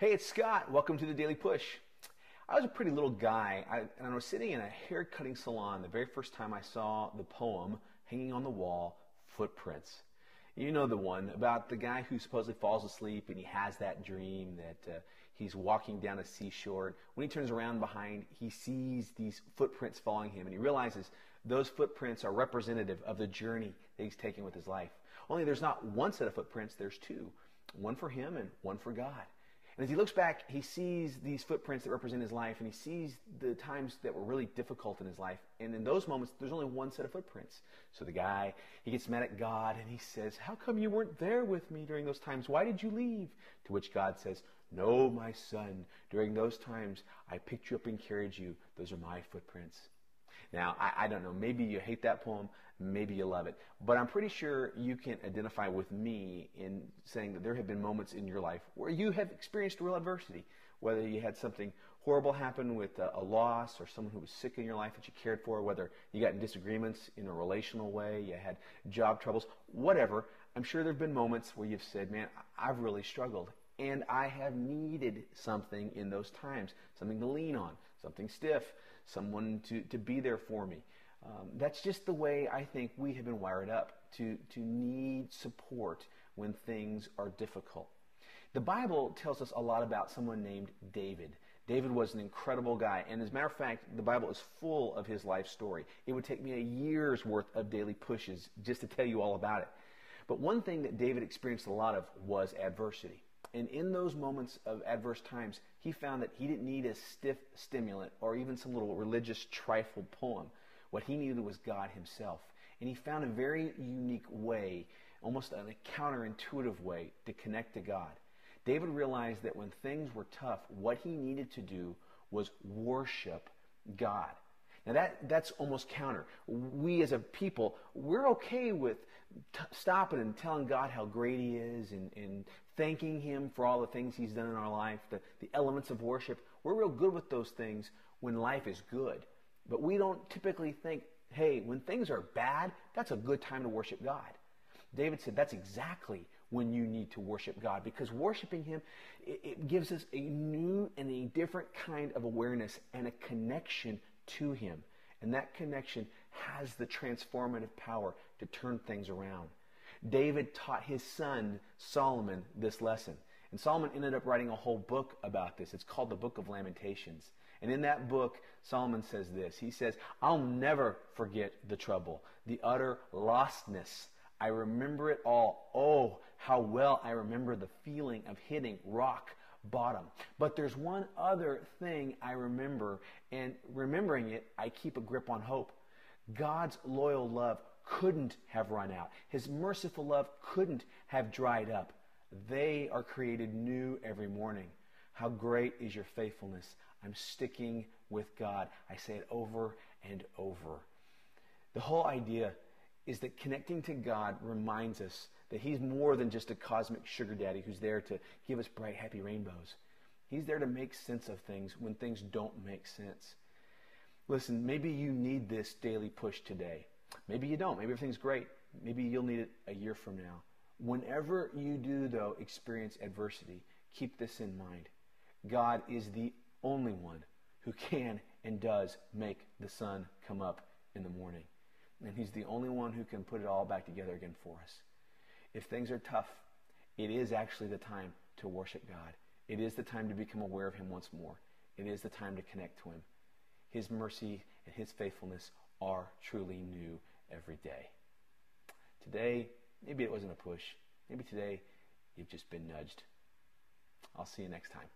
Hey, it's Scott. Welcome to the Daily Push. I was a pretty little guy, and I was sitting in a hair-cutting salon the very first time I saw the poem hanging on the wall, Footprints. You know the one about the guy who supposedly falls asleep and he has that dream that he's walking down a seashore. When he turns around behind, he sees these footprints following him, and he realizes those footprints are representative of the journey that he's taking with his life. Only there's not one set of footprints, there's two. One for him and one for God. And as he looks back, he sees these footprints that represent his life, and he sees the times that were really difficult in his life. And in those moments, there's only one set of footprints. So the guy, he gets mad at God, and he says, "How come you weren't there with me during those times? Why did you leave?" To which God says, "No, my son, during those times, I picked you up and carried you. Those are my footprints." Now, I don't know, maybe you hate that poem, maybe you love it, but I'm pretty sure you can identify with me in saying that there have been moments in your life where you have experienced real adversity, whether you had something horrible happen with a loss or someone who was sick in your life that you cared for, whether you got in disagreements in a relational way, you had job troubles, whatever. I'm sure there have been moments where you've said, "Man, I've really struggled." And I have needed something in those times, something to lean on, something stiff, someone to be there for me. That's just the way I think we have been wired up, to need support when things are difficult. The Bible tells us a lot about someone named David. David was an incredible guy, and as a matter of fact, the Bible is full of his life story. It would take me a year's worth of daily pushes just to tell you all about it. But one thing that David experienced a lot of was adversity. And in those moments of adverse times, he found that he didn't need a stiff stimulant or even some little religious trifle poem. What he needed was God himself. And he found a very unique way, almost a counterintuitive way, to connect to God. David realized that when things were tough, what he needed to do was worship God. Now that's almost counter. We as a people, we're okay with stopping and telling God how great He is and thanking Him for all the things He's done in our life, the elements of worship. We're real good with those things when life is good. But we don't typically think, hey, when things are bad, that's a good time to worship God. David said that's exactly when you need to worship God, because worshiping Him, it gives us a new and a different kind of awareness and a connection to Him. And that connection has the transformative power to turn things around. David taught his son Solomon this lesson. And Solomon ended up writing a whole book about this. It's called the Book of Lamentations. And in that book, Solomon says this. He says, "I'll never forget the trouble, the utter lostness. I remember it all. Oh, how well I remember the feeling of hitting rock bottom. But there's one other thing I remember, and remembering it, I keep a grip on hope. God's loyal love couldn't have run out. His merciful love couldn't have dried up. They are created new every morning. How great is your faithfulness. I'm sticking with God." I say it over and over. The whole idea is that connecting to God reminds us that He's more than just a cosmic sugar daddy who's there to give us bright, happy rainbows. He's there to make sense of things when things don't make sense. Listen, maybe you need this daily push today. Maybe you don't. Maybe everything's great. Maybe you'll need it a year from now. Whenever you do, though, experience adversity, keep this in mind. God is the only one who can and does make the sun come up in the morning. And He's the only one who can put it all back together again for us. If things are tough, it is actually the time to worship God. It is the time to become aware of Him once more. It is the time to connect to Him. His mercy and His faithfulness are truly new every day. Today, maybe it wasn't a push. Maybe today you've just been nudged. I'll see you next time.